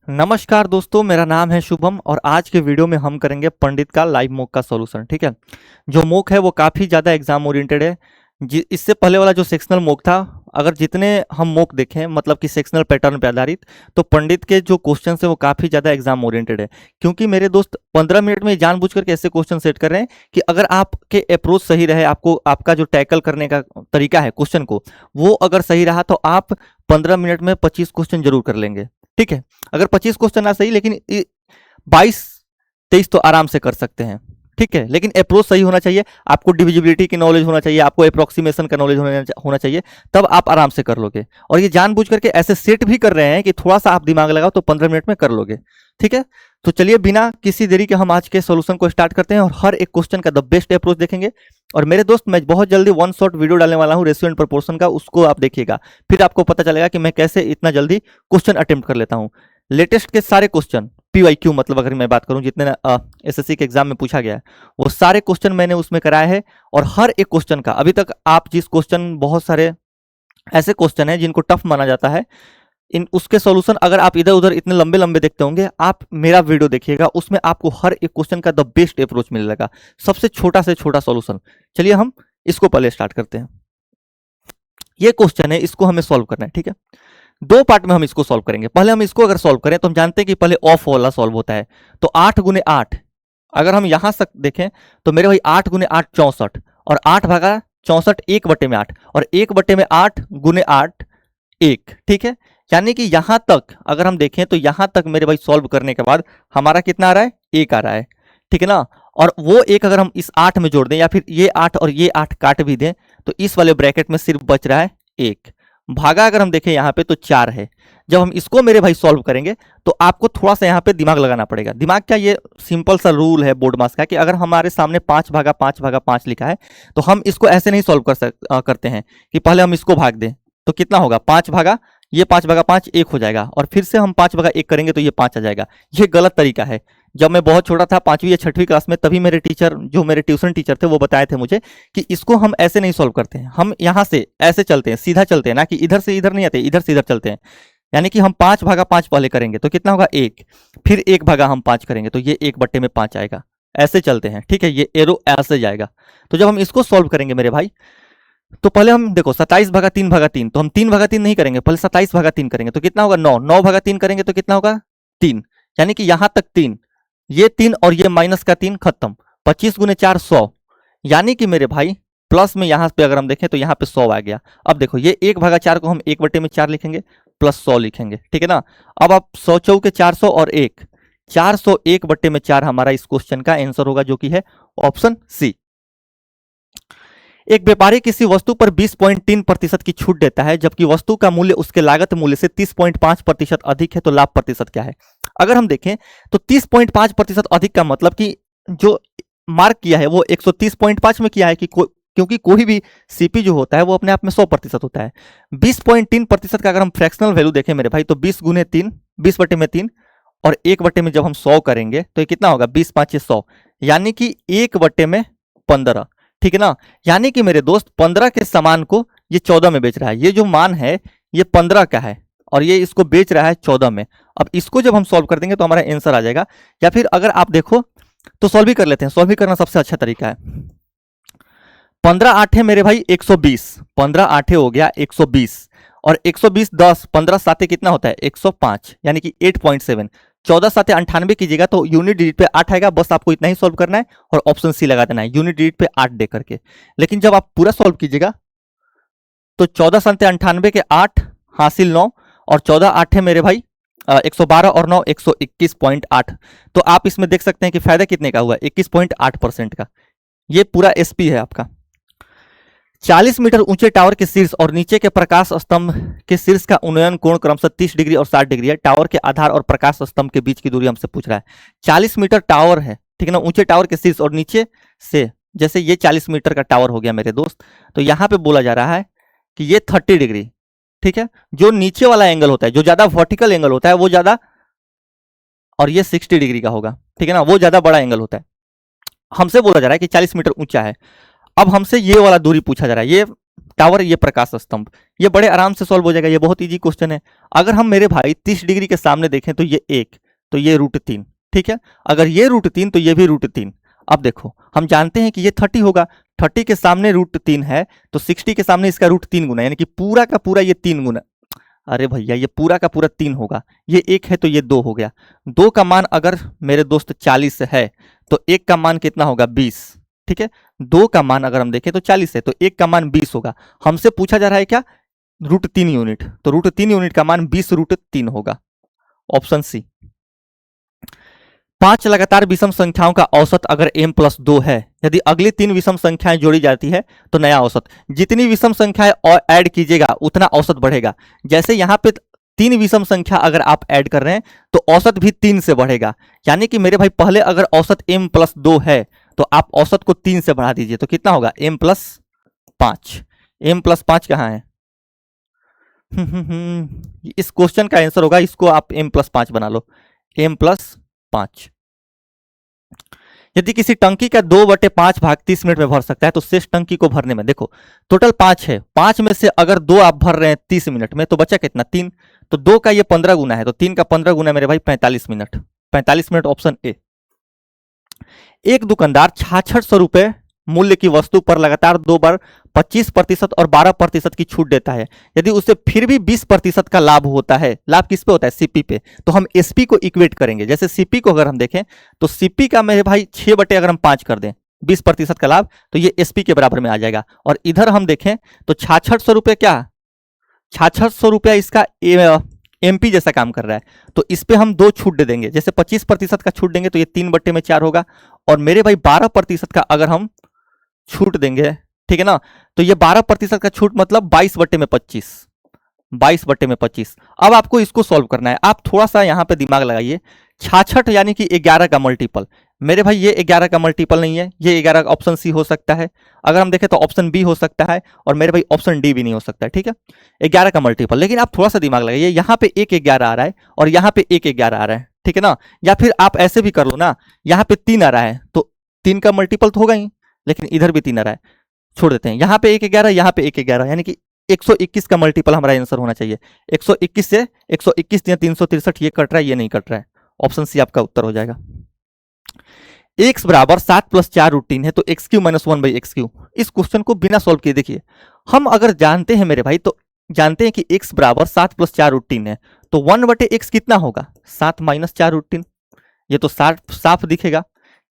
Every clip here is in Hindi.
नमस्कार दोस्तों, मेरा नाम है शुभम और आज के वीडियो में हम करेंगे पंडित का लाइव मॉक का सॉल्यूशन। ठीक है, जो मॉक है वो काफ़ी ज़्यादा एग्जाम ओरिएंटेड है। इससे पहले वाला जो सेक्शनल मॉक था, अगर जितने हम मॉक देखें मतलब कि सेक्शनल पैटर्न पे आधारित, तो पंडित के जो क्वेश्चन है वो काफ़ी ज़्यादा एग्जाम ओरिएंटेड है। क्योंकि मेरे दोस्त 15 मिनट में जानबूझ करके ऐसे क्वेश्चन सेट कर रहे हैं कि अगर आपके अप्रोच सही रहे, आपको आपका जो टैकल करने का तरीका है क्वेश्चन को, वो अगर सही रहा तो आप 15 मिनट में 25 क्वेश्चन जरूर कर लेंगे। ठीक है, अगर 25 क्वेश्चन ना सही लेकिन 22-23 तो आराम से कर सकते हैं। ठीक है, लेकिन अप्रोच सही होना चाहिए, आपको डिविजिबिलिटी की नॉलेज होना चाहिए, आपको अप्रोक्सीमेशन का नॉलेज होना चाहिए, तब आप आराम से कर लोगे। और ये जानबूझ करके ऐसे सेट भी कर रहे हैं कि थोड़ा सा आप दिमाग लगाओ तो 15 मिनट में कर लोगे। ठीक है, तो चलिए बिना किसी देरी के हम आज के सोल्यूशन को स्टार्ट करते हैं और हर एक क्वेश्चन का द बेस्ट अप्रोच देखेंगे। और मेरे दोस्त, मैं बहुत जल्दी वन शॉट वीडियो डालने वाला हूँ रेशियो एंड प्रोपोर्शन का, उसको आप देखिएगा, फिर आपको पता चलेगा कि मैं कैसे इतना जल्दी क्वेश्चन अटेम्प्ट कर लेता हूँ। लेटेस्ट के सारे क्वेश्चन PYQ, मतलब अगर मैं बात करूं जितने SSC के एग्जाम में पूछा गया है वो सारे क्वेश्चन मैंने उसमें कराया है। और हर एक क्वेश्चन का अभी तक आप जिस क्वेश्चन, बहुत सारे ऐसे क्वेश्चन हैं जिनको टफ माना जाता है, इन उसके सॉल्यूशन अगर आप इधर उधर इतने लंबे लंबे देखते होंगे, आप मेरा वीडियो देखिएगा, उसमें आपको हर एक क्वेश्चन का द बेस्ट अप्रोच मिलेगा, सबसे छोटा से छोटा सॉल्यूशन। चलिए हम इसको पहले स्टार्ट करते हैं। ये क्वेश्चन है, इसको हमें सॉल्व करना है। ठीक है, दो पार्ट में हम इसको सॉल्व करेंगे। पहले हम इसको अगर सॉल्व करें तो हम जानते हैं कि पहले ऑफ वाला सॉल्व होता है। तो 8 × 8, अगर हम यहां तक देखें तो मेरे भाई 8 × 8 64, और 8/64 1/8, और 1/8 × 8 1। ठीक है, यानी कि यहां तक अगर हम देखें तो यहां तक मेरे भाई सॉल्व करने के बाद हमारा कितना आ रहा है, 1 आ रहा है। ठीक है ना, और वो एक अगर हम इस 8 में जोड़ दें या फिर ये 8 और ये 8 काट भी दें तो इस वाले ब्रैकेट में सिर्फ बच रहा है 1। भागा अगर हम देखें यहाँ पे तो 4 है। जब हम इसको मेरे भाई सॉल्व करेंगे तो आपको थोड़ा सा यहाँ पे दिमाग लगाना पड़ेगा। दिमाग क्या, ये सिंपल सा रूल है बोर्ड मास का कि अगर हमारे सामने 5/5/5 लिखा है तो हम इसको ऐसे नहीं सॉल्व करते हैं कि पहले हम इसको भाग दें तो कितना होगा, 5/5 1 हो जाएगा, और फिर से हम 5/1 करेंगे तो ये 5 आ जाएगा। ये गलत तरीका है। जब मैं बहुत छोटा था, 5वीं या 6वीं क्लास में, तभी मेरे टीचर, जो मेरे ट्यूशन टीचर थे, वो बताए थे मुझे कि इसको हम ऐसे नहीं सॉल्व करते हैं, हम यहाँ से ऐसे चलते हैं, सीधा चलते हैं, ना कि इधर से इधर नहीं आते, इधर से इधर चलते हैं। यानी कि हम 5/5 पहले करेंगे तो कितना होगा, 1, फिर 1/5 करेंगे तो ये 1/5 आएगा। ऐसे चलते हैं। ठीक है, ये एरो ऐसे जाएगा। तो जब हम इसको सॉल्व करेंगे मेरे भाई, तो पहले हम देखो 27/3/3, तो हम 3/3 नहीं करेंगे, पहले 27/3 करेंगे तो कितना होगा, 9। 9/3 करेंगे तो कितना होगा, 3। यानी कि यहां तक 3, ये 3 और ये माइनस का 3, खत्म। 25 × 4 100, यानी कि मेरे भाई प्लस में यहां पे अगर हम देखें तो यहां पे 100 आ गया। अब देखो ये 1/4 को हम 1/4 लिखेंगे प्लस 100 लिखेंगे। ठीक है ना, अब आप 100 चौके 400 और 1, 400 1/4 हमारा इस क्वेश्चन का आंसर होगा, जो कि है ऑप्शन सी। एक व्यापारी किसी वस्तु पर 20.3% की छूट देता है जबकि वस्तु का मूल्य उसके लागत मूल्य से 30.5% अधिक है, तो लाभ प्रतिशत क्या है। अगर हम देखें तो 30.5% अधिक का मतलब कि जो मार्क किया है वो 130.5 में किया है क्योंकि कोई भी सीपी जो होता है वो अपने आप में 100% होता है। 20.3% का अगर हम फ्रैक्शनल वैल्यू देखें मेरे भाई, तो 20 × 3, 20/3, और 1/में जब हम 100 करेंगे तो ये कितना होगा, 20×5 100, यानी कि 1/15। ठीक है ना, यानी कि मेरे दोस्त 15 के सामान को ये 14 में बेच रहा है। ये जो मान है ये 15 का है और ये इसको बेच रहा है 14 में। अब इसको जब हम सॉल्व कर देंगे तो हमारा आंसर आ जाएगा। या फिर अगर आप देखो तो सॉल्व भी कर लेते हैं, सॉल्व भी करना सबसे अच्छा तरीका है। 15 8 मेरे भाई 120, 15 8 हो गया 120, और 120 10, 15 7 कितना होता है, 105, यानी कि 8.7। 14 7 98 कीजिएगा तो यूनिट डिजिट पे 8 आएगा। बस आपको इतना ही सॉल्व करना है और ऑप्शन सी लगा देना है यूनिट डिजिट पे 8 दे करके। लेकिन जब आप पूरा सॉल्व कीजिएगा तो 14 7 98 के 8 हासिल 9, और 14 8 है मेरे भाई 112, और 9 121.8। तो आप इसमें देख सकते हैं कि फायदा कितने का हुआ, 21.8% का। ये पूरा SP है आपका। 40 मीटर ऊंचे टावर के शीर्ष और नीचे के प्रकाश स्तंभ के शीर्ष का उन्नयन कोण क्रमशः 30 डिग्री और 60 डिग्री है। टावर के आधार और प्रकाश स्तंभ के बीच की दूरी हमसे पूछ रहा है। 40 मीटर टावर है, ठीक है ना, ऊंचे टावर के शीर्ष, और नीचे से जैसे ये 40 मीटर का टावर हो गया मेरे दोस्त, तो यहां पे बोला जा रहा है कि ये 30 डिग्री, ठीक है, जो नीचे वाला एंगल होता है, जो ज्यादा वर्टिकल एंगल होता है वो ज्यादा, और ये 60 डिग्री का होगा, ठीक है ना, वो ज्यादा बड़ा एंगल होता है। हमसे बोला जा रहा है कि 40 मीटर ऊंचा है। अब हमसे ये वाला दूरी पूछा जा रहा है, ये टावर, ये प्रकाश स्तंभ। ये बड़े आराम से सॉल्व हो जाएगा, ये बहुत इजी क्वेश्चन है। अगर हम मेरे भाई 30 डिग्री के सामने देखें तो ये 1, तो ये √3, ठीक है। अगर ये √3 तो ये भी √3। अब देखो हम जानते हैं कि ये 30 होगा, 30 के सामने √3 है तो 60 के सामने इसका √3 गुना, यानी कि पूरा का पूरा ये 3 गुना। अरे भैया ये पूरा का पूरा 3 होगा, ये 1 है तो ये 2 हो गया। 2 का मान अगर मेरे दोस्त 40 है तो 1 का मान कितना होगा, 20, ठीक है। 2 का मान अगर हम देखें तो 40 है तो 1 का मान 20 होगा। हमसे पूछा जा रहा है क्या, √3 यूनिट, तो √3 यूनिट का मान 20√3 होगा, ऑप्शन सी। 5 लगातार विषम संख्याओं का औसत अगर m+2 है, यदि अगली 3 विषम संख्याएं जोड़ी जाती है तो नया औसत। जितनी विषम संख्याएं और ऐड कीजिएगा उतना औसत बढ़ेगा। जैसे यहाँ पे 3 विषम संख्या अगर आप ऐड कर रहे हैं तो औसत भी 3 से बढ़ेगा। यानी कि मेरे भाई पहले अगर औसत m+2 है तो आप औसत को 3 से बढ़ा दीजिए तो कितना होगा, m+5। m+5 कहाँ है? इस क्वेश्चन का आंसर होगा, इसको आप m+5 बना लो, m+5। यदि किसी टंकी का 2/5 भाग 30 मिनट में भर सकता है तो शेष टंकी को भरने में, देखो टोटल 5 है, 5 में से अगर 2 आप भर रहे हैं 30 मिनट में तो बचा कितना, 3। तो 2 का ये 15 गुना है तो 3 का 15 गुना मेरे भाई 45 मिनट, 45 मिनट, ऑप्शन ए। एक दुकानदार 6600 रुपए मूल्य की वस्तु पर लगातार 2 बार 25% और 12% की छूट देता है। यदि उसे फिर भी 20% का लाभ होता है, लाभ किस पे होता है, सीपी पे, तो हम एसपी को इक्वेट करेंगे। जैसे सीपी को अगर हम देखें तो सीपी का मेरे भाई 6 बटे अगर हम 5 कर दें 20% का लाभ तो ये एसपी के बराबर में आ जाएगा। और इधर हम देखें तो 6600 रुपये, क्या 6600 रुपया इसका एमपी जैसा काम कर रहा है, तो इस पे हम 2 छूट दे देंगे। जैसे 25% का छूट देंगे तो ये 3/4 होगा, और मेरे भाई 12% का अगर हम छूट देंगे, ठीक है ना, तो ये 12% का छूट मतलब 22/25, 22/25। अब आपको इसको सॉल्व करना है, आप थोड़ा सा यहाँ पे दिमाग लगाइए। 66 यानी कि 11 का मल्टीपल, मेरे भाई ये 11 का मल्टीपल नहीं है, ये 11 का ऑप्शन सी हो सकता है, अगर हम देखें तो ऑप्शन बी हो सकता है, और मेरे भाई ऑप्शन डी भी नहीं हो सकता है, ठीक है। 11 का मल्टीपल, लेकिन आप थोड़ा सा दिमाग लगाइए, यहाँ पे 1/11 आ रहा है और यहाँ पे 1/11 आ रहा है, ठीक है ना। या फिर आप ऐसे भी कर लो ना, यहाँ पे 3 आ रहा है तो 3 का मल्टीपल तो होगा ही, लेकिन इधर भी 3 आ रहा है, छोड़ देते हैं। यहाँ पे 1/11, यहाँ पे 1/11, यानी कि 121 का मल्टीपल हमारा आंसर होना चाहिए। 121 से 121 या 363 ये कट रहा है, ये नहीं कट रहा है, ऑप्शन सी आपका उत्तर हो जाएगा। x बराबर 7 + 4 √3 है तो x³ - 1/x³। इस क्वेश्चन को बिना सॉल्व किए देखिए, हम अगर जानते हैं मेरे भाई, तो जानते हैं कि x बराबर 7 + 4 √3 है, तो 1/x कितना होगा, 7 - 4 √3। ये तो साफ दिखेगा,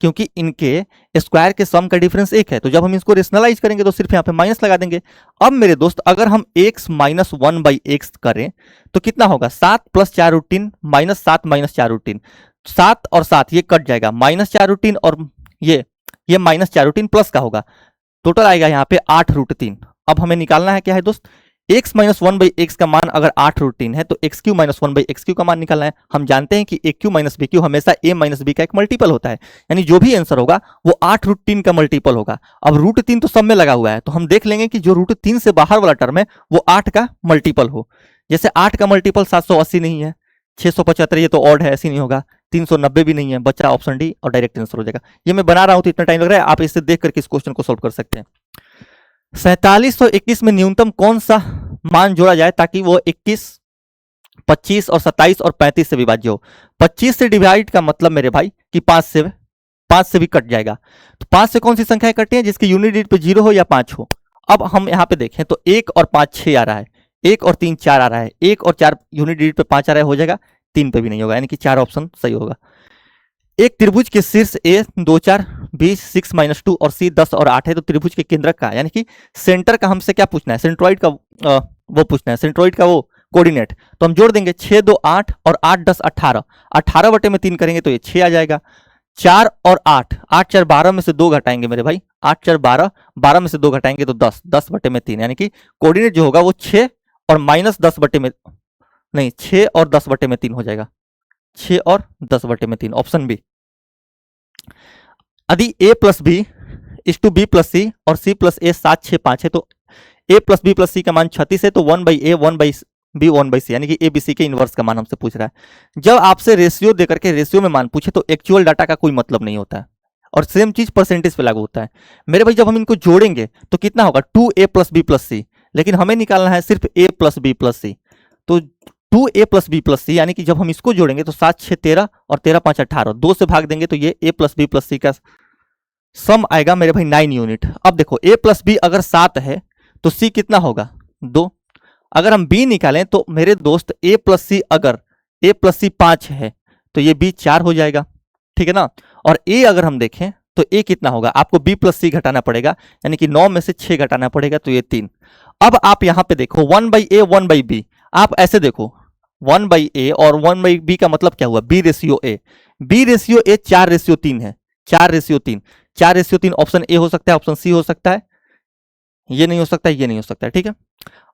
क्योंकि इनके स्क्वायर के सम का डिफरेंस 1 है, तो जब हम इसको रेशनलाइज करेंगे तो सिर्फ यहाँ पे माइनस लगा देंगे। अब मेरे दोस्त अगर हम x - 1/x करें तो कितना होगा, 7 + 4 √3 - 7 - 4 √3, 7 और 7 ये कट जाएगा, -4 √3 और ये -4 √3 प्लस का होगा, टोटल आएगा यहाँ पे 8 √3। अब हमें निकालना है क्या है दोस्त, x - 1/x का मान अगर 8 √3 है तो x³ - 1/x³ का मान निकालना है। हम जानते हैं कि aq - bq हमेशा a - b का एक मल्टीपल होता है, यानी जो भी आंसर होगा वो 8 √3 का मल्टीपल होगा। अब √3 तो सब में लगा हुआ है, तो हम देख लेंगे कि जो √3 से बाहर वाला टर्म है वो 8 का मल्टीपल हो। जैसे 8 का मल्टीपल 780 नहीं है, 675 ये तो ऑड है, ऐसी नहीं होगा, 390 भी नहीं है, बच्चा ऑप्शन डी और डायरेक्ट आंसर हो जाएगा। ये मैं बना रहा हूं तो इतना टाइम लग रहा है, आप इससे देख करके इस क्वेश्चन को सॉल्व कर सकते हैं। 4721 में न्यूनतम कौन सा मान जोड़ा जाए ताकि वो 21, 25 और 27 और 35 से विभाज्य हो। 25 से डिवाइड का मतलब मेरे भाई कि 5 से भी कट जाएगा, तो 5 से कौन सी संख्याएं कटती हैं, जिसकी यूनिट डिजिट पे 0 हो या 5 हो। अब हम यहाँ पे देखें तो 1 और 5 6 आ रहा है, 1 और 3 4 आ रहा है, 1 और 4 यूनिट डिजिट पे 5 आ रहा है, हो जाएगा, 3 पे भी नहीं होगा, यानी कि 4 ऑप्शन सही होगा। एक त्रिभुज के शीर्ष ए 2 4 20 6 - 2 और सी 10 और 8 है, तो त्रिभुज के केंद्रक का यानी कि सेंटर का हमसे क्या पूछना है, सेंट्रॉइड का वो पूछना है, सेंट्रॉइड का वो कोऑर्डिनेट। तो हम जोड़ देंगे 6 2 8 और 8 10 18, 18/3 करेंगे तो ये 6 आ जाएगा। 4 और 8, 8 4 12 में से 2 घटाएंगे मेरे भाई, 8 4 12, 12 में से 2 घटाएंगे तो 10, 10/3, यानी कि कोऑर्डिनेट जो होगा वो 6 और -6 और 10/3 हो जाएगा, 6 और 10/3, ऑप्शन बी। यदि a + b = b + c और c + a 7 6 5 है, तो a + b + c का मान 36 है, तो 1/a 1/b 1/c, यानी कि a b c के इनवर्स का मान हमसे पूछ रहा है। जब आपसे रेशियो देकर के रेशियो में मान पूछे तो एक्चुअल डाटा का कोई मतलब नहीं होता है, और सेम चीज परसेंटेज पे लागू होता है। मेरे भाई जब हम इनको जोड़ेंगे तो कितना होगा, 2a + b + c, लेकिन हमें निकालना है सिर्फ a प्लस बी प्लस सी। तो 2a प्लस बी प्लस सी, यानी कि जब हम इसको जोड़ेंगे तो 7 6 13 और 13 5 18, 2 से भाग देंगे तो ये a प्लस बी प्लस सी का सम आएगा मेरे भाई 9 यूनिट। अब देखो a प्लस बी अगर 7 है तो c कितना होगा 2। अगर हम b निकालें तो मेरे दोस्त a प्लस सी, अगर a प्लस सी 5 है तो ये b 4 हो जाएगा, ठीक है ना। और a अगर हम देखें तो a कितना होगा, आपको b प्लस सी घटाना पड़ेगा, यानी कि 9 में से 6 घटाना पड़ेगा तो ये 3। अब आप यहां पे देखो 1/a 1/b, आप ऐसे देखो 1/a और 1/b का मतलब क्या हुआ, b ratio a। b ratio a 4:3 है, 4:3, 4:3 ऑप्शन ए हो सकता है, ऑप्शन सी हो सकता है, ये नहीं हो सकता, ये नहीं हो सकता, ठीक है।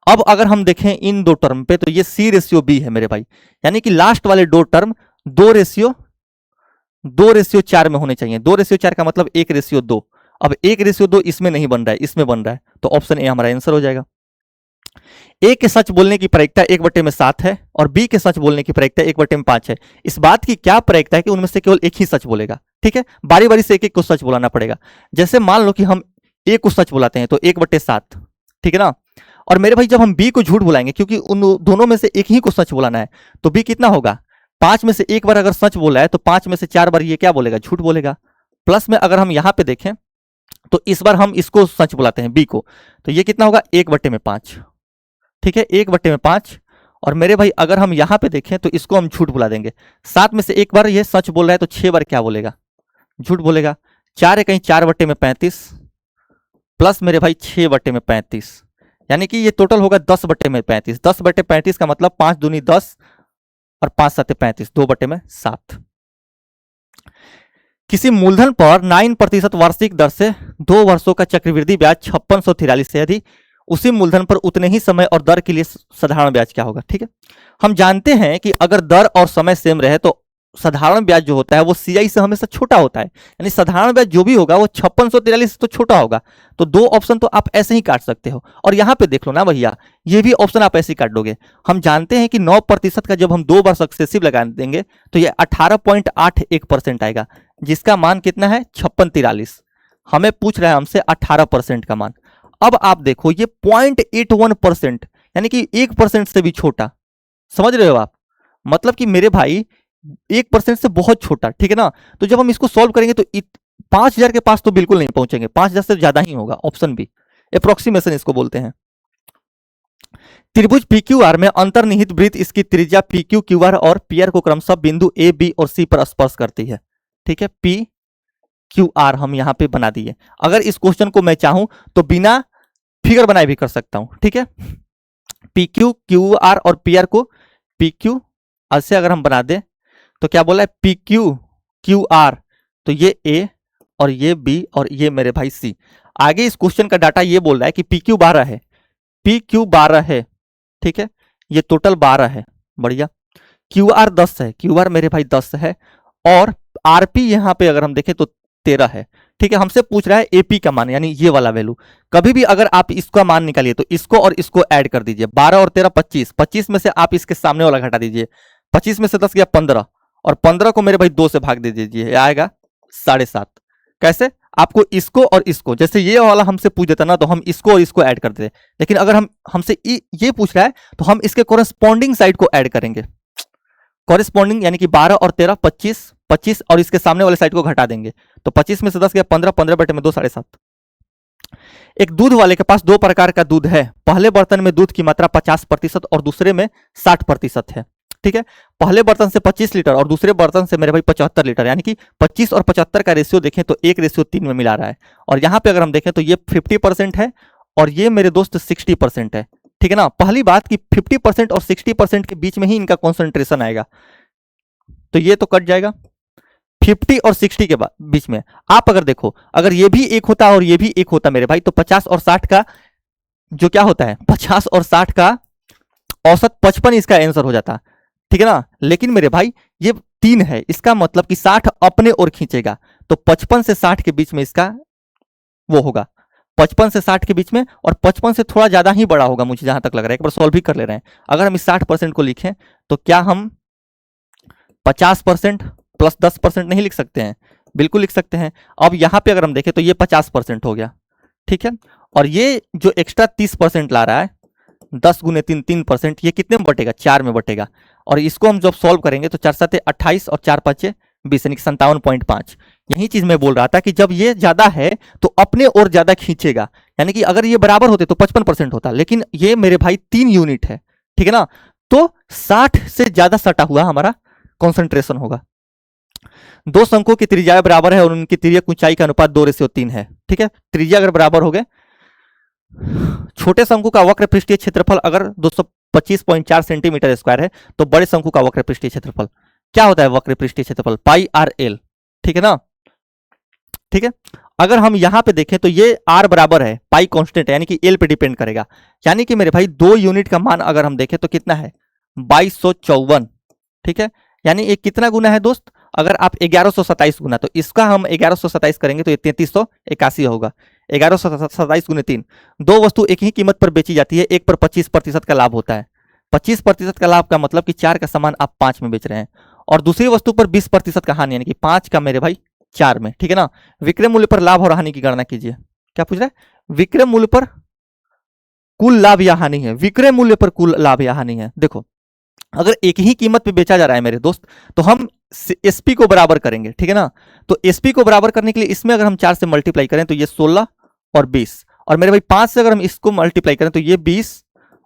अब अगर हम देखें इन दो टर्म पे तो ये सी रेशियो बी है मेरे भाई, यानी कि लास्ट वाले दो टर्म 2:4 में होने चाहिए। 2:4 का मतलब 1:2। अब 1:2 इसमें नहीं बन रहा है, इसमें बन रहा है, तो ऑप्शन ए हमारा आंसर हो जाएगा। ए के सच बोलने की प्रायिकता 1/7 है और बी के सच बोलने की प्रायिकता 1/5 है। इस बात की क्या प्रायिकता है कि उनमें से केवल एक ही सच बोलेगा, ठीक है। बारी बारी से एक एक को सच बुलाना पड़ेगा। जैसे मान लो कि हम ए को सच बुलाते हैं तो 1/7, ठीक है ना। और मेरे भाई जब हम बी को झूठ बुलाएंगे, क्योंकि उन दोनों में से एक ही को सच बुलाना है, तो बी कितना होगा, 5 में से एक बार अगर सच बोला है तो 5 में से 4 बार ये क्या बोलेगा, झूठ बोलेगा। प्लस में अगर हम यहां पे देखें तो इस बार हम इसको सच बुलाते हैं बी को, तो ये कितना होगा 1/5, ठीक है, 1/5। और मेरे भाई अगर हम यहां पे देखें तो इसको हम झूठ बुला देंगे। 7 में से एक बार ये सच बोल रहा है तो 6 बार क्या बोलेगा, झूठ बोलेगा। 4 है कहीं 4/35 प्लस मेरे भाई 6/35, यानी कि ये टोटल होगा 10/35। 10/35 का मतलब 5 दूनी 10 और 5 7 35, 2/7। किसी मूलधन पर 9% वार्षिक दर से 2 वर्षों का चक्रवृद्धि ब्याज 5643 से अधिक, उसी मूलधन पर उतने ही समय और दर के लिए साधारण ब्याज क्या होगा, ठीक है। हम जानते हैं कि अगर दर और समय सेम रहे तो साधारण ब्याज जो होता है वो सीआई से हमेशा छोटा होता है, यानी साधारण ब्याज जो भी होगा वो 5643 से तो छोटा होगा। तो दो ऑप्शन तो आप ऐसे ही काट सकते हो। और यहां पे देख लो ना भैया, ये भी ऑप्शन आप ऐसे ही काट दोगे। हम जानते हैं कि 9% का जब हम 2 बार सक्सेसिव लगा देंगे तो ये 18.81% आएगा, जिसका मान कितना है 5643। हमें पूछ रहा है हमसे 18% का मान। अब आप देखो ये 0.81%, यानी कि 1% से भी छोटा, समझ रहे हो आप, मतलब कि मेरे भाई 1% से बहुत छोटा, ठीक है ना। तो जब हम इसको सॉल्व करेंगे तो 5000 के पास तो बिल्कुल नहीं पहुंचेंगे, 5000 से ज्यादा ही होगा, ऑप्शन बी अप्रोक्सीमेशन इसको बोलते हैं। त्रिभुज PQR में अंतर्निहित वृत्त इसकी त्रिज्या PQ QR और PR को क्रमशः बिंदु A B और C पर स्पर्श करती है, ठीक है। PQR हम यहां पे बना दिए। अगर इस क्वेश्चन को मैं चाहूं तो बिना फिगर बनाए भी कर सकता हूं, ठीक है। PQ QR और PR को PQ ऐसे अगर हम बना दे तो क्या बोला है PQ QR, तो ये A और ये B और ये मेरे भाई C। आगे इस क्वेश्चन का डाटा ये बोल रहा है कि PQ 12 है, PQ 12 है, ठीक है, ये टोटल 12 है, बढ़िया। QR 10 है, QR मेरे भाई 10 है, और RP यहां पे अगर हम देखें तो 13 है, ठीक है। हमसे पूछ रहा है AP का मान, यानी ये वाला वैल्यू। कभी भी अगर आप इसका मान निकालिए तो इसको और इसको ऐड कर दीजिए, 12 और 13 25, 25 में से आप इसके सामने वाला घटा दीजिए, 25 में से 10 गया 15, और 15 को मेरे भाई 2 से भाग दे दीजिए, आएगा 7.5। कैसे, आपको इसको और इसको, जैसे ये वाला हमसे पूछ देता ना तो हम इसको और इसको ऐड कर देते, लेकिन अगर हमसे ये पूछ रहा है तो हम इसके कोरेस्पॉन्डिंग साइड को ऐड करेंगे। कोरेस्पॉन्डिंग यानी कि 12 और 13 25, 25 और इसके सामने वाले साइड को घटा देंगे, तो 25 में से 10 गया 15, 15/2 7.5। एक दूध वाले के पास 2 प्रकार का दूध है। पहले बर्तन में दूध की मात्रा 50% और दूसरे में 60% है, ठीक है। पहले बर्तन से 25 लीटर और दूसरे बर्तन से मेरे भाई 75 लीटर, यानी कि 25 और 75 का रेशियो देखें तो 1:3 में मिला रहा है। और यहां पे अगर हम देखें तो ये 50% है और ये मेरे दोस्त 60% है, ठीक है ना। पहली बात कि 50% और 60% के बीच में ही इनका कॉन्सेंट्रेशन आएगा, तो ये तो कट जाएगा 50 और 60 के बीच में। आप अगर देखो, अगर ये भी एक होता और ये भी एक होता मेरे भाई, तो 50 और 60 का जो क्या होता है, 50 और 60 का औसत 55 इसका आंसर हो जाता, ठीक है ना। लेकिन मेरे भाई ये 3 है, इसका मतलब कि 60 अपने ओर खींचेगा, तो 55 से 60 के बीच में इसका वो होगा, 55 से 60 के बीच में, और 55 से थोड़ा ज्यादा ही बड़ा होगा मुझे जहां तक लग रहा है। एक बार सॉल्व भी कर ले रहे हैं। अगर हम इस 60% को लिखें तो क्या हम 50% प्लस 10% नहीं लिख सकते हैं? बिल्कुल लिख सकते हैं। अब यहां पे अगर हम देखें तो ये 50% हो गया, ठीक है। और ये जो एक्स्ट्रा 30% ला रहा है 10 गुने 3 3%, ये कितने में बटेगा? 4 में बटेगा। और इसको हम जब सॉल्व करेंगे तो 4 7 28 और 4 5 20 यानी कि 57.5। यही चीज मैं बोल रहा था कि जब ये ज्यादा है तो अपने और ज्यादा खींचेगा, यानी कि अगर ये बराबर होते तो 55% होता, लेकिन ये मेरे भाई 3 यूनिट है, ठीक है ना, तो 60 से ज्यादा सटा हुआ हमारा कॉन्सेंट्रेशन होगा। दो शंकुओं की त्रिज्या बराबर है और उनकी तिर्यक ऊंचाई का अनुपात 2:3 है, ठीक है। त्रिज्या अगर बराबर हो गए, छोटे शंकु का वक्र पृष्ठीय क्षेत्रफल अगर 225.4 सेंटीमीटर स्क्वायर है तो बड़े शंकु का वक्र पृष्ठीय क्षेत्रफल क्या होता है? वक्र पृष्ठीय क्षेत्रफल पाई आर एल, ठीक है ना, ठीक है। अगर हम यहां पे देखें तो ये आर बराबर है पाई कांस्टेंट है, यानी कि एल पे डिपेंड करेगा, यानी कि मेरे भाई 2 यूनिट का मान अगर हम देखें तो कितना है? 2254, ठीक है। यानी ये कितना गुना है दोस्त? अगर आप 1127 गुना, तो इसका हम 1127 करेंगे तो ये 3381 होगा। 1127 गुने 3, दो वस्तु एक ही कीमत पर बेची जाती है, एक पर 25% का लाभ होता है। 25% का लाभ का मतलब कि 4 का सामान आप 5 में बेच रहे हैं, और दूसरी वस्तु पर 20% का हानि, यानी कि 5 का मेरे भाई 4 में, ठीक है ना। विक्रय मूल्य पर लाभ और हानि की गणना कीजिए। क्या पूछ रहा है? विक्रय मूल्य पर कुल लाभ या हानि है, विक्रय मूल्य पर कुल लाभ या हानि है। देखो, अगर एक ही कीमत पे बेचा जा रहा है मेरे दोस्त, तो हम एसपी को बराबर करेंगे, ठीक है ना। तो एसपी को बराबर करने के लिए इसमें अगर हम 4 से मल्टीप्लाई करें तो ये 16 और 20, और मेरे भाई 5 से अगर हम इसको मल्टीप्लाई करें तो ये 20,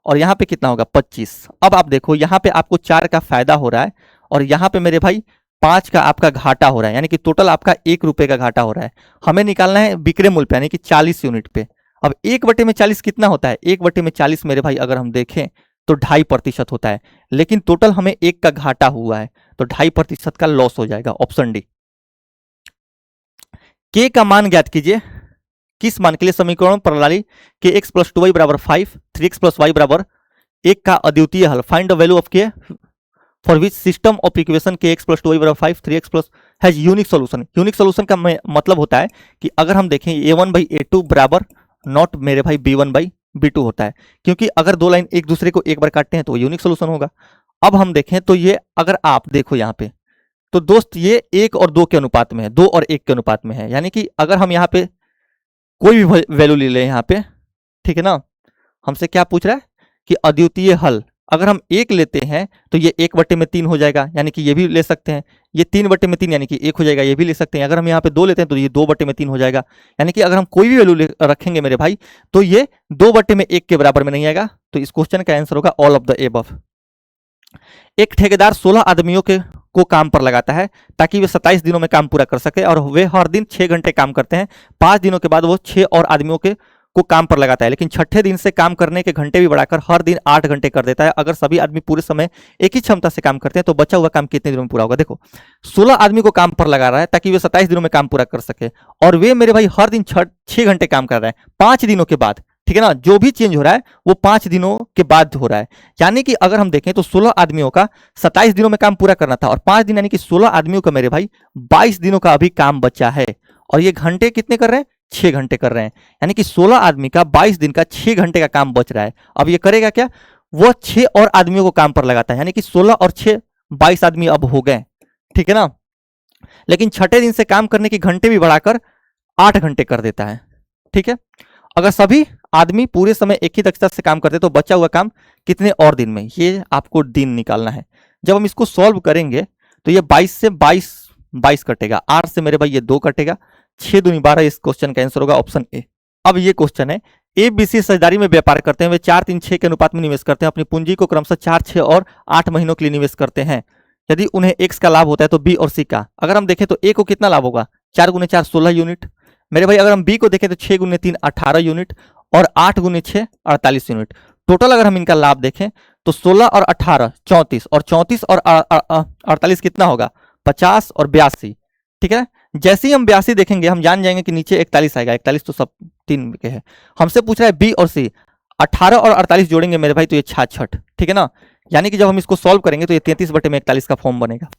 और यहां पे कितना होगा? 25। अब आप देखो यहां पे आपको 4 का फायदा हो रहा है और यहां पे मेरे भाई 5 का आपका घाटा हो रहा है, यानी कि टोटल आपका 1 रुपए का घाटा हो रहा है। हमें निकालना है विक्रय मूल्य पे, यानी कि 40 यूनिट पे। अब 1/40 कितना होता है? 1/40 मेरे भाई अगर हम देखें तो 2.5% होता है, लेकिन टोटल हमें 1 का घाटा हुआ है, तो 2.5% का लॉस हो जाएगा। Option D. के का मान ज्ञात कीजिए। किस मान के लिए समीकरण प्रणाली के एक्स प्लस 2y बराबर 5, 3x प्लस वाई बराबर 1 का अद्वितीय हल। फाइंड द वैल्यू ऑफ के for which system of equation के एक्स प्लस 2y बराबर 5, 3x plus has unique solution. Unique solution का मतलब होता है कि अगर हम देखें a1/a2 बराबर नॉट मेरे भाई b1/b2 होता है, क्योंकि अगर दो लाइन एक दूसरे को एक बार काटते हैं तो यूनिक सोल्यूशन होगा। अब हम देखें तो ये अगर आप देखो यहाँ पे, तो दोस्त ये 1 और 2 के अनुपात में है, 2 और 1 के अनुपात में है, यानी कि अगर हम यहाँ पे कोई भी वैल्यू ले लें यहाँ पे, ठीक है ना, हमसे क्या पूछ रहा है कि अद्वितीय हल। अगर हम 1 लेते हैं तो ये 1/3 हो जाएगा, यानी कि ये भी ले सकते हैं। ये 3/3 यानी कि 1 हो जाएगा, ये भी ले सकते हैं। अगर हम यहाँ पे 2 लेते हैं तो ये 2/3 हो जाएगा, यानी कि अगर हम कोई भी वैल्यू रखेंगे मेरे भाई तो ये 2/1 के बराबर में नहीं आएगा। तो इस क्वेश्चन का आंसर होगा ऑल ऑफ द एबव। एक ठेकेदार 16 आदमियों को काम पर लगाता है ताकि वे 27 दिनों में काम पूरा कर सके, और वे हर दिन 6 घंटे काम करते हैं। 5 दिनों के बाद वो 6 और आदमियों को काम पर लगाता है, लेकिन छठे दिन से काम करने के घंटे भी बढ़ाकर हर दिन 8 घंटे कर देता है। अगर सभी आदमी पूरे समय एक ही क्षमता से काम करते हैं तो बचा हुआ काम कितने दिनों में पूरा होगा? देखो, 16 आदमी को काम पर लगा रहा है ताकि वे 27 दिनों में काम पूरा कर सके, और वे मेरे भाई हर दिन 6 घंटे काम कर रहे हैं 5 दिनों के बाद, ठीक है ना। जो भी चेंज हो रहा है वो 5 दिनों के बाद हो रहा है, यानी कि अगर हम देखें तो 16 आदमियों का 27 दिनों में काम पूरा करना था, और 5 दिन यानी कि 16 आदमियों का मेरे भाई 22 दिनों का अभी काम बचा है, और ये घंटे कितने कर रहे हैं? 6 घंटे कर रहे हैं, यानी कि 16 आदमी का 22 दिन का 6 घंटे का काम बच रहा है। अब ये करेगा क्या? वो 6 और आदमियों को काम पर लगाता है, यानी कि 16 और 6 22 आदमी अब हो गए, ठीक है ना। लेकिन छठे दिन से काम करने की घंटे भी बढ़ाकर 8 घंटे कर देता है, ठीक है। अगर सभी आदमी पूरे समय एक ही दक्षता से काम करते तो बचा हुआ काम कितने और दिन में? ये आपको दिन निकालना है। जब हम इसको सॉल्व करेंगे तो ये 22 से 22 कटेगा, 8 से मेरे भाई ये 2 कटेगा, 6 दूनी 12। इस क्वेश्चन का आंसर होगा ऑप्शन ए। अब ये क्वेश्चन है, ABC साझेदारी में व्यापार करते हैं, वे 4, 3, 6 के अनुपात में निवेश करते हैं, अपनी पूंजी को क्रमशः 4, 6 और 8 महीनों के लिए निवेश करते हैं। यदि उन्हें X का लाभ होता है तो B और C का। अगर हम देखें तो A को कितना लाभ होगा? 4 × 4 16 यूनिट मेरे भाई। अगर हम B को देखें तो 6 × 3 18 यूनिट, और 8 × 6 48 यूनिट। टोटल अगर हम इनका लाभ देखें तो 16 और 18 34, और 34 और 48 कितना होगा? 50 और 82, ठीक है। जैसे ही हम 82 देखेंगे हम जान जाएंगे कि नीचे 41 आएगा। 41 तो सब 3 के है। हमसे पूछ रहा है B और C, 18 और 48 जोड़ेंगे मेरे भाई तो ये 66, ठीक है ना। यानी कि जब हम इसको सॉल्व करेंगे तो ये 33/41 का फॉर्म बनेगा।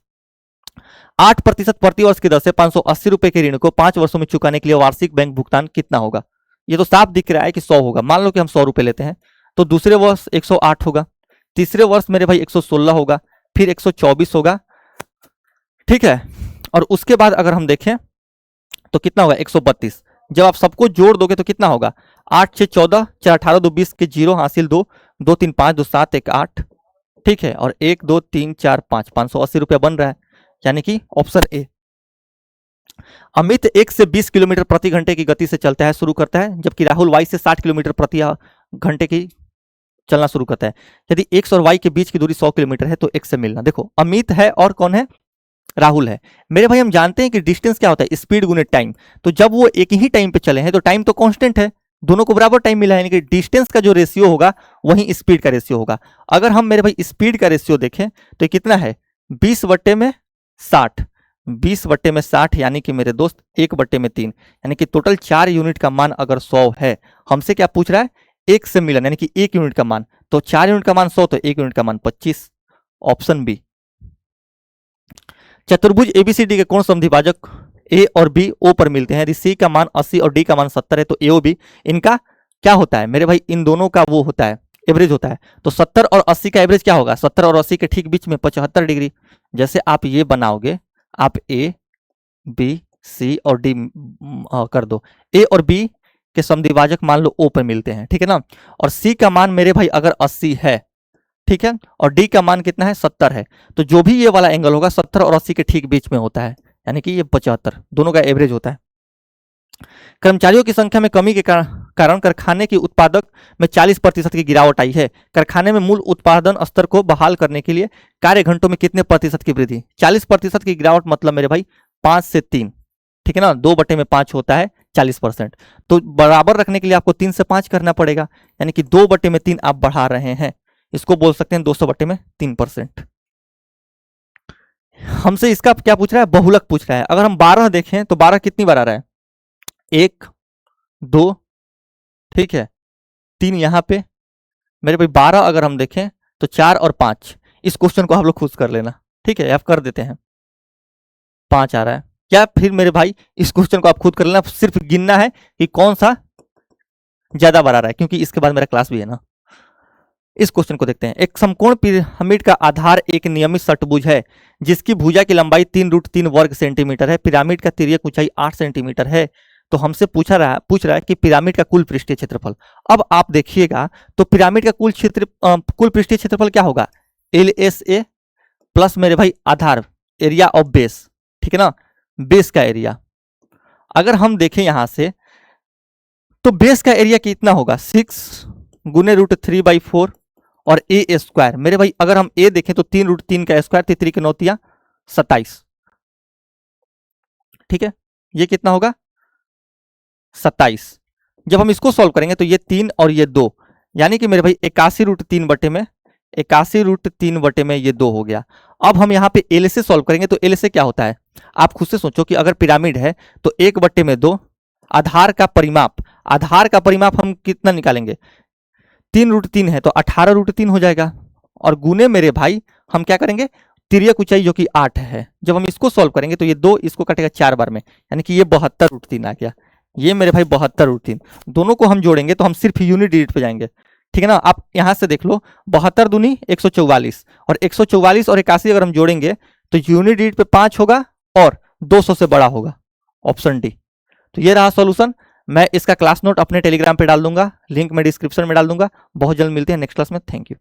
8% प्रति वर्ष की दर से 580 रुपए के ऋण को 5 वर्षों में चुकाने के लिए वार्षिक बैंक भुगतान कितना होगा? ये तो साफ दिख रहा है कि 100 होगा। मान लो कि हम 100 रुपए लेते हैं तो दूसरे वर्ष 108 होगा, तीसरे वर्ष मेरे भाई 116 होगा, फिर 124 होगा, ठीक है। और उसके बाद अगर हम देखें तो कितना होगा? 132। जब आप सबको जोड़ दोगे तो कितना होगा, 8 6 14, 4 18, 2 20 के 0 हासिल 2, 2 3 5, 2 7 1 8, ठीक है, और 1 2 3 4 5, 580 रुपया बन रहा है, यानी कि ऑप्शन ए। अमित 1 से 20 किलोमीटर प्रति घंटे की गति से चलता है शुरू करता है, जबकि राहुल वाई से 60 किलोमीटर प्रति घंटे की चलना शुरू करता है। यदि एक्स और वाई के बीच की दूरी 100 किलोमीटर है तो एक्स से मिलना। देखो अमित है और कौन है, राहुल है। मेरे भाई हम जानते हैं कि डिस्टेंस क्या होता है, स्पीड गुने टाइम। तो जब वो एक ही टाइम पे चले हैं तो टाइम तो कांस्टेंट है, दोनों को बराबर टाइम मिला है, यानी कि डिस्टेंस का जो रेशियो होगा वही स्पीड का रेशियो होगा। अगर हम मेरे भाई स्पीड का रेशियो देखें तो कितना है, 20/60, 20/60, यानी कि मेरे दोस्त 1/3, यानी कि टोटल 4 यूनिट का मान अगर 100 है, हमसे क्या पूछ रहा है, एक से मिलन, यानी कि 1 यूनिट का मान। तो 4 यूनिट का मान 100, तो 1 यूनिट का मान 25, ऑप्शन बी। चतुर्भुज एबीसीडी के कोण समद्विभाजक ए और बी ओ पर मिलते हैं, यदि सी का मान 80 और डी का मान 70 है तो ए ओ बी इनका क्या होता है, मेरे भाई इन दोनों का वो होता है, एवरेज होता है। तो 70 और 80 का एवरेज क्या होगा, 70 और 80 के ठीक बीच में 75 डिग्री। जैसे आप ये बनाओगे, आप ए बी सी और डी कर दो, ए और बी के समद्विभाजक मान लो ओ पर मिलते हैं, ठीक है ना, और सी का मान मेरे भाई अगर 80 है, ठीक है, और डी का मान कितना है, 70 है, तो जो भी ये वाला एंगल होगा 70 और 80 के ठीक बीच में होता है, यानी कि ये 75, दोनों का एवरेज होता है। कर्मचारियों की संख्या में कमी के कारण कारखाने की उत्पादक में 40% की गिरावट आई है। कारखाने में मूल उत्पादन स्तर को बहाल करने के लिए कार्य घंटों में कितने प्रतिशत की वृद्धि, 40% की गिरावट, मतलब मेरे भाई 5 से 3, ठीक है ना, 2/5 होता है 40%, तो बराबर रखने के लिए आपको 3 से 5 करना पड़ेगा, यानी कि 2/3 आप बढ़ा रहे हैं, इसको बोल सकते हैं 200/3%। हमसे इसका क्या पूछ रहा है, बहुलक पूछ रहा है। अगर हम 12 देखें तो 12 कितनी बार आ रहा है, 1 2, ठीक है, 3 यहां पे, मेरे भाई 12 अगर हम देखें तो 4 और 5, इस क्वेश्चन को आप लोग खुद कर लेना, ठीक है, आप कर देते हैं, 5 आ रहा है, या फिर मेरे भाई इस क्वेश्चन को आप खुद कर लेना, सिर्फ गिनना है कि कौन सा ज्यादा बार आ रहा है, क्योंकि इसके बाद मेरा क्लास भी है ना। इस क्वेश्चन को देखते हैं। एक समकोण पिरामिड का आधार एक नियमित षटभुज है जिसकी भुजा की लंबाई 3√3 वर्ग सेंटीमीटर है, पिरामिड का तिर्यक ऊंचाई 8 सेंटीमीटर है। तो हमसे पूछ रहा है कि पिरामिड का कुल पृष्ठीय क्षेत्रफल। अब आप देखिएगा तो पिरामिड का कुल पृष्ठीय क्षेत्रफल क्या होगा, LSA प्लस मेरे भाई आधार, एरिया ऑफ बेस, ठीक है ना, बेस का एरिया। अगर हम देखें यहां से तो बेस का एरिया कितना होगा, 6 गुने √3/4 और ए स्क्वायर। मेरे भाई अगर हम ए देखें तो 3√3 का स्क्वायर, 3 के 9 27, ठीक है, ये कितना होगा 27। जब हम इसको सॉल्व करेंगे तो ये 3 और ये 2, यानी कि मेरे भाई 81√3/में ये 2 हो गया। अब हम यहाँ पे एल से सॉल्व करेंगे तो एल से क्या होता है, आप खुद से सोचो कि अगर पिरामिड है तो 1/2, आधार का परिमाप हम कितना निकालेंगे, 3√3 है तो 18√3 हो जाएगा, और गुने मेरे भाई हम क्या करेंगे, तिर्यक ऊंचाई जो कि 8 है, जब हम इसको सॉल्व करेंगे तो ये 2 इसको कटेगा 4 बार में, यानी कि ये 72√3 आ गया। ये मेरे भाई 72√3, दोनों को हम जोड़ेंगे तो हम सिर्फ यूनिट डिजिट पे जाएंगे, ठीक है ना। आप यहां से देख लो, 72 दूनी 144, और 144 और 81 अगर हम जोड़ेंगे तो यूनिट डिजिट पे 5 होगा और 200 से बड़ा होगा, ऑप्शन डी। तो ये रहा सॉल्यूशन। मैं इसका क्लास नोट अपने टेलीग्राम पे डाल दूंगा, लिंक मैं डिस्क्रिप्शन में डाल दूंगा। बहुत जल्द मिलते हैं नेक्स्ट क्लास में, थैंक यू।